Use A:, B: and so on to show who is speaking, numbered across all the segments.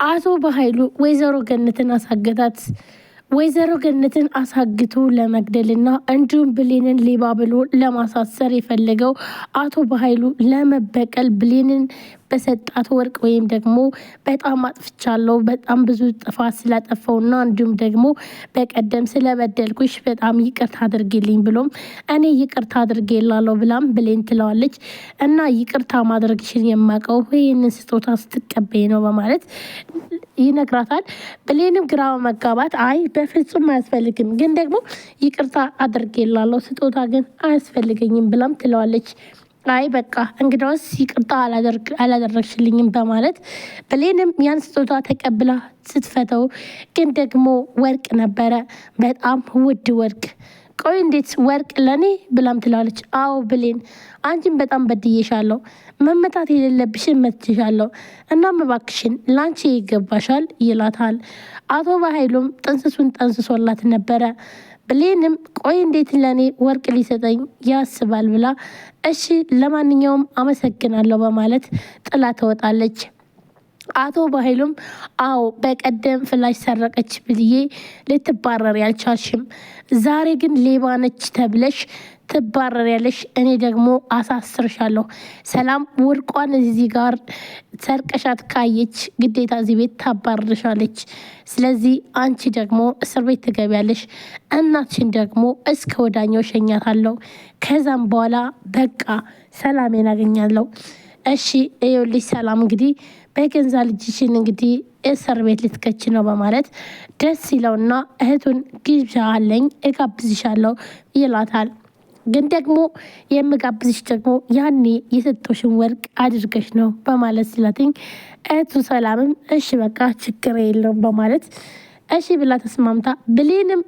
A: አቶ በኃይሉ ወይዘሮ ገነትን አሳገታት። ወይዘሮ ገነትን አሳግቶ ለመግደልና እንዲሁም ብሌንን ሌባ ብሎ ለማሳሰር የፈለገው አቶ በኃይሉ ለመበቀል ብሌንን በሰጣት ወርቅ ወይም ደግሞ በጣም አጥፍቻለሁ፣ በጣም ብዙ ጥፋት ስላጠፋውና እንዲሁም ደግሞ በቀደም ስለበደልኩሽ በጣም ይቅርታ አድርጌልኝ ብሎም እኔ ይቅርታ አድርጌላለሁ ብላም ብሌን ትለዋለች። እና ይቅርታ ማድረግሽን የማውቀው ይህንን ስጦታ ስትቀበይ ነው በማለት ይነግራታል። ብሌንም ግራ መጋባት አይ በፍጹም አያስፈልግም፣ ግን ደግሞ ይቅርታ አድርጌላለሁ ስጦታ ግን አያስፈልገኝም ብላም ትለዋለች። አይ በቃ እንግዳውስ ይቅርታ አላደረግሽልኝም በማለት ብሌንም ያን ስጦታ ተቀብላ ስትፈተው ግን ደግሞ ወርቅ ነበረ፣ በጣም ውድ ወርቅ። ቆይ እንዴት ወርቅ ለኔ ብላም ትላለች። አዎ ብሌን አንቺን በጣም በድዬሻለሁ፣ መመታት የሌለብሽን መትቼሻለሁ፣ እናም እባክሽን ላንቺ ይገባሻል ይላታል። አቶ በኃይሉም ጥንስሱን ጠንስሶላት ነበረ። ብሌንም ቆይ እንዴት ለኔ ወርቅ ሊሰጠኝ ያስባል ብላ እሺ ለማንኛውም አመሰግናለሁ በማለት ጥላ ትወጣለች። አቶ በኃይሉም አዎ በቀደም ፍላሽ ሰረቀች ብዬ ልትባረር ያልቻልሽም፣ ዛሬ ግን ሌባ ነች ተብለሽ ትባረሪያለሽ፣ እኔ ደግሞ አሳስርሻለሁ። ሰላም ወርቋን እዚህ ጋር ሰርቀሻት ካየች ግዴታ እዚህ ቤት ታባርርሻለች። ስለዚህ አንቺ ደግሞ እስር ቤት ትገቢያለሽ፣ እናትሽን ደግሞ እስከ ወዳኛው ሸኛታለሁ። ከዛም በኋላ በቃ ሰላሜን አገኛለሁ። እሺ ይኸውልሽ ሰላም እንግዲህ በገንዛ ልጅሽን እንግዲህ እስር ቤት ልትከች ነው በማለት ደስ ይለውና እህቱን ግብዣ አለኝ እጋብዝሻለሁ ይላታል። ግን ደግሞ የምጋብዝሽ ደግሞ ያኔ የሰጠሽን ወርቅ አድርገሽ ነው በማለት ሲላትኝ እህቱ ሰላምም እሺ በቃ ችግር የለውም በማለት እሺ ብላ ተስማምታ ብሌንም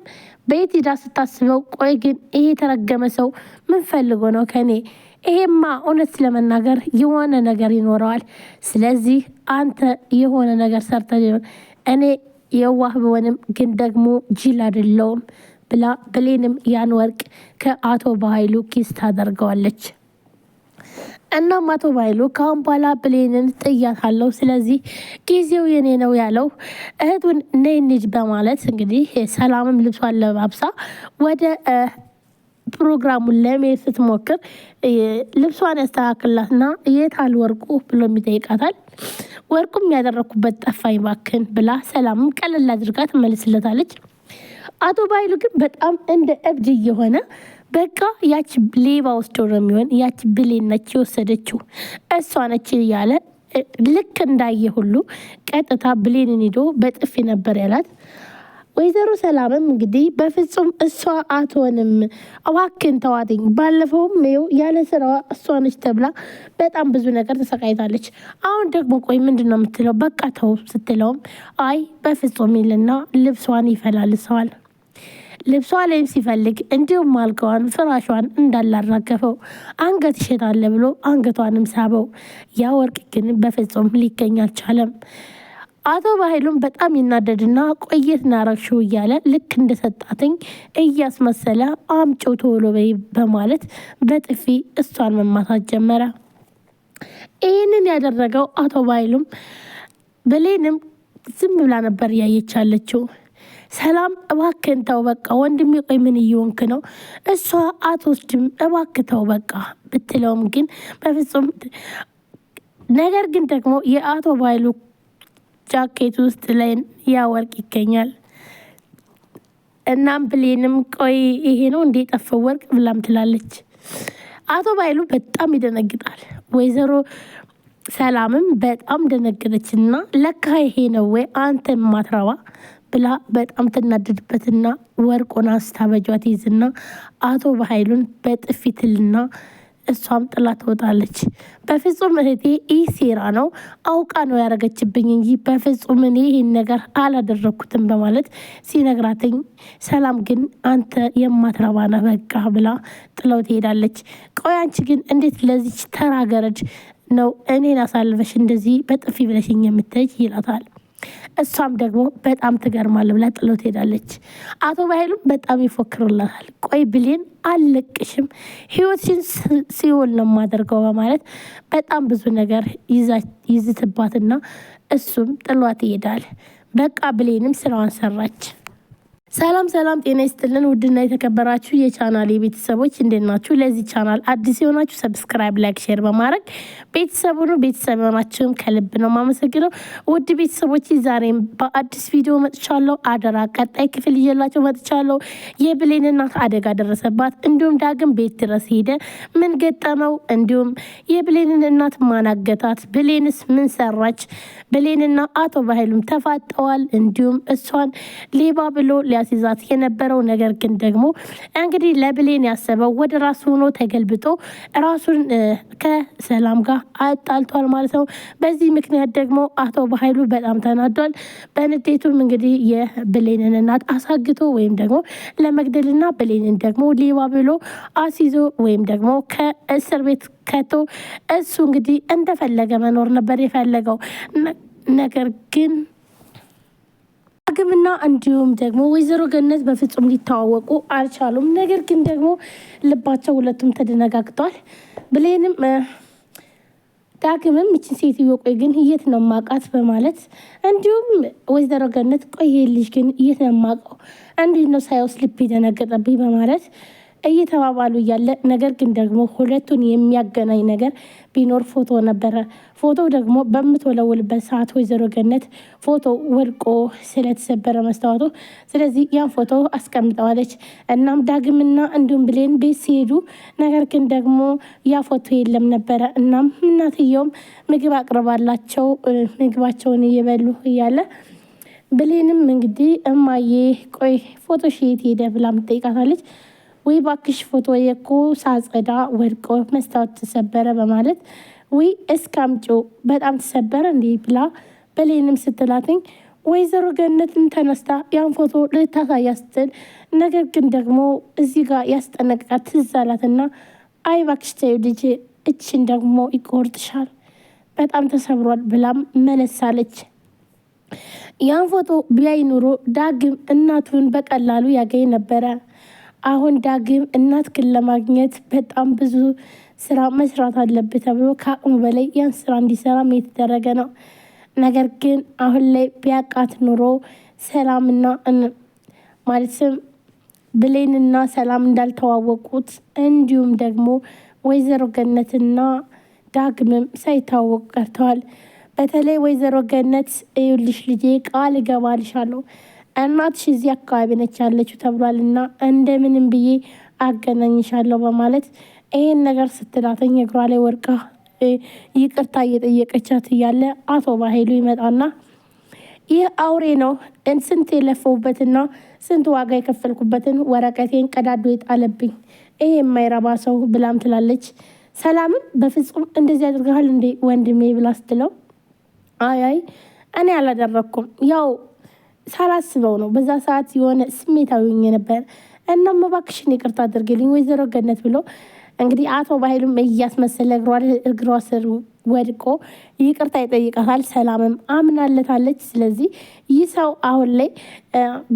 A: ቤት ሂዳ ስታስበው ቆይ ግን ይሄ የተረገመ ሰው ምን ፈልጎ ነው ከኔ? ይሄማ እውነት ለመናገር የሆነ ነገር ይኖረዋል። ስለዚህ አንተ የሆነ ነገር ሰርተ ሊሆን እኔ የዋህ ብሆንም ግን ደግሞ ጅል አይደለሁም ብላ ብሌንም ያን ወርቅ ከአቶ በኃይሉ ኪስ ታደርገዋለች። እናም አቶ በኃይሉ ካሁን በኋላ ብሌንን ጥያታለሁ፣ ስለዚህ ጊዜው የኔ ነው ያለው እህቱን ነይ እንሂድ በማለት እንግዲህ ሰላምም ልብሷን ለባብሳ ወደ ፕሮግራሙን ለመሄድ ስትሞክር ልብሷን ያስተካክላትና የታል ወርቁ ብሎ ይጠይቃታል። ወርቁም ያደረኩበት ጠፋኝ ባክን ብላ ሰላምም ቀለል አድርጋ ትመልስለታለች። አቶ በኃይሉ ግን በጣም እንደ እብድ እየሆነ በቃ ያች ሌባ ወስዶ ነው የሚሆን፣ ያች ብሌን ነች የወሰደችው እሷ ነች እያለ ልክ እንዳየ ሁሉ ቀጥታ ብሌንን ሄዶ በጥፊ ነበር ያላት። ወይዘሮ ሰላምም እንግዲህ በፍጹም እሷ አትሆንም፣ እባክን ተዋትኝ፣ ባለፈውም ይኸው ያለ ስራዋ እሷ ነች ተብላ በጣም ብዙ ነገር ተሰቃይታለች። አሁን ደግሞ ቆይ ምንድን ነው የምትለው? በቃ ተው ስትለውም አይ በፍጹም ይልና ልብሷን ይፈላልሰዋል። ልብሷ ላይም ሲፈልግ እንዲሁም አልጋዋን ፍራሿን እንዳላራገፈው አንገት ይሸጣለ ብሎ አንገቷንም ሳበው። ያ ወርቅ ግን በፍጹም ሊገኝ አልቻለም። አቶ በኃይሉም በጣም ይናደድና ቆየት ናረግሽው እያለ ልክ እንደሰጣትኝ እያስመሰለ አምጪው ቶሎ በይ በማለት በጥፊ እሷን መማታት ጀመረ። ይህንን ያደረገው አቶ በኃይሉም ብሌንም ዝም ብላ ነበር እያየቻለችው። ሰላም እባክን ተው በቃ ወንድሜ ቆይ ምን እየሆንክ ነው? እሷ አትወስድም እባክህ ተው በቃ ብትለውም ግን በፍጹም ነገር ግን ደግሞ የአቶ በኃይሉ ጃኬት ውስጥ ላይ ያ ወርቅ ይገኛል። እናም ብሌንም ቆይ ይሄ ነው እንዴ ጠፈው ወርቅ ብላም ትላለች። አቶ በኃይሉ በጣም ይደነግጣል። ወይዘሮ ሰላምም በጣም ደነገጠችና ለካ ይሄ ነው ወይ አንተ ማትረባ ብላ በጣም ትናደድበትና ወርቁን አንስታ በጇ ትይዝና አቶ በኃይሉን በጥፊትልና እሷም ጥላ ትወጣለች። በፍጹም እህቴ ይህ ሴራ ነው፣ አውቃ ነው ያደረገችብኝ እንጂ በፍጹም እኔ ይህን ነገር አላደረግኩትም በማለት ሲነግራትኝ ሰላም ግን አንተ የማትረባ ነህ በቃ ብላ ጥለው ትሄዳለች። ቆይ አንቺ ግን እንዴት ለዚች ተራ ገረድ ነው እኔን አሳልፈሽ እንደዚህ በጥፊ ብለሽኝ የምትሄጅ ይላታል። እሷም ደግሞ በጣም ትገርማል ብላ ጥለው ትሄዳለች። አቶ በኃይሉም በጣም ይፎክሩላታል። ቆይ ብሌን አልለቅሽም፣ ህይወትሽን ሲኦል ነው የማደርገው በማለት በጣም ብዙ ነገር ይዝትባትና እሱም ጥሏት ይሄዳል። በቃ ብሌንም ስራዋን ሰራች። ሰላም ጤና ይስጥልን። ውድና የተከበራችሁ የቻናል ቤተሰቦች እንዴት ናችሁ? ለዚህ ቻናል አዲስ የሆናችሁ ሰብስክራይብ፣ ላይክ፣ ሼር በማድረግ ቤተሰቡ የሆናችሁም ከልብ ነው ማመሰግነው። ውድ ቤተሰቦች ዛሬም በአዲስ ቪዲዮ መጥቻለሁ። አደራ ቀጣይ ክፍል ይዤላችሁ መጥቻለሁ። የብሌን እናት አደጋ ደረሰባት፣ እንዲሁም ዳግም ቤት ድረስ ሄደ። ምን ገጠመው? እንዲሁም የብሌንን እናት ማናገታት፣ ብሌንስ ምን ሰራች? ብሌንና አቶ በኃይሉም ተፋጠዋል። እንዲሁም እሷን ሌባ ብሎ ሲዛት የነበረው ነገር ግን ደግሞ እንግዲህ ለብሌን ያሰበው ወደ ራሱ ሆኖ ተገልብጦ ራሱን ከሰላም ጋር አጣልቷል ማለት ነው። በዚህ ምክንያት ደግሞ አቶ በኃይሉ በጣም ተናዷል። በንዴቱም እንግዲህ የብሌንን እናት አሳግቶ ወይም ደግሞ ለመግደልና ብሌንን ደግሞ ሌባ ብሎ አስይዞ ወይም ደግሞ ከእስር ቤት ከቶ እሱ እንግዲህ እንደፈለገ መኖር ነበር የፈለገው። ነገር ግን ዳግምና እንዲሁም ደግሞ ወይዘሮ ገነት በፍጹም ሊተዋወቁ አልቻሉም። ነገር ግን ደግሞ ልባቸው ሁለቱም ተደነጋግጧል። ብሌንም ዳግምም ይችን ሴትዮ ቆይ ግን የት ነው ማቃት በማለት እንዲሁም ወይዘሮ ገነት ቆይ ልጅ ግን የት ነው ማቀው እንዴት ነው ሳይወስ ልብ የደነገጠብኝ በማለት እየተባባሉ እያለ ነገር ግን ደግሞ ሁለቱን የሚያገናኝ ነገር ቢኖር ፎቶ ነበረ። ፎቶ ደግሞ በምትወለውልበት ሰዓት ወይዘሮ ገነት ፎቶ ወድቆ ስለተሰበረ መስታወቱ፣ ስለዚህ ያን ፎቶ አስቀምጠዋለች። እናም ዳግምና እንዲሁም ብሌን ቤት ሲሄዱ ነገር ግን ደግሞ ያ ፎቶ የለም ነበረ። እናም እናትየውም ምግብ አቅርባላቸው ምግባቸውን እየበሉ እያለ ብሌንም እንግዲህ እማዬ ቆይ ፎቶ የት ሄደ ብላ ምጠይቃታለች። ወይ ባክሽ ፎቶ የኮ ሳጸዳ ወድቆ መስታወት ተሰበረ በማለት ወይ እስካምጮ በጣም ተሰበረ እንዴ ብላ ብሌንም ስትላትኝ ወይዘሮ ገነትን ተነስታ ያን ፎቶ ልታሳያ ስትል ነገር ግን ደግሞ እዚህ ጋር ያስጠነቅቃት ትዝ አላትና አይ ባክሽ ተይው ልጄ እችን ደግሞ ይቆርጥሻል በጣም ተሰብሯል ብላም መለሳለች። ያን ፎቶ ቢያይ ኑሮ ዳግም እናቱን በቀላሉ ያገኝ ነበረ። አሁን ዳግም እናትክን ለማግኘት በጣም ብዙ ስራ መስራት አለብህ ተብሎ ከአቅሙ በላይ ያን ስራ እንዲሰራም የተደረገ ነው። ነገር ግን አሁን ላይ ቢያቃት ኑሮ ሰላምና ማለትም ብሌንና ሰላም እንዳልተዋወቁት እንዲሁም ደግሞ ወይዘሮ ገነትና ዳግምም ሳይታወቁ ቀርተዋል። በተለይ ወይዘሮ ገነት ይኸውልሽ ልጄ ቃል እገባልሻለሁ እናትሽ እዚህ አካባቢ ነች ያለችው ተብሏልና እንደምንም ብዬ አገናኝሻለሁ በማለት ይሄን ነገር ስትላተኝ እግሯ ላይ ወርቃ ይቅርታ እየጠየቀቻት እያለ አቶ በኃይሉ ይመጣና ይህ አውሬ ነው ስንት የለፈውበትና ስንት ዋጋ የከፈልኩበትን ወረቀቴን ቀዳዶ የጣለብኝ ይሄ የማይረባ ሰው ብላም ትላለች። ሰላምም በፍጹም እንደዚህ አድርገሃል እንዴ ወንድሜ ብላ ስትለው አይ እኔ አላደረኩም ያው ሳላስበው ነው በዛ ሰዓት የሆነ ስሜታዊ ነበር። እናም እባክሽን ይቅርታ አድርግልኝ ወይዘሮ ገነት ብሎ እንግዲህ አቶ በኃይሉም እያስመሰለ እግሯ ስር ወድቆ ይቅርታ ይጠይቃታል። ሰላምም አምናለታለች። ስለዚህ ይህ ሰው አሁን ላይ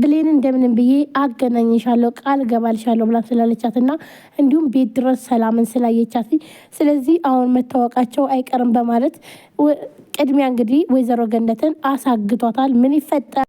A: ብሌን እንደምንም ብዬ አገናኝሻለሁ ቃል ገባልሻለሁ ብላ ስላለቻትና እንዲሁም ቤት ድረስ ሰላምን ስላየቻት ስለዚህ አሁን መታወቃቸው አይቀርም በማለት ቅድሚያ እንግዲህ ወይዘሮ ገነትን አሳግቷታል። ምን ይፈጠር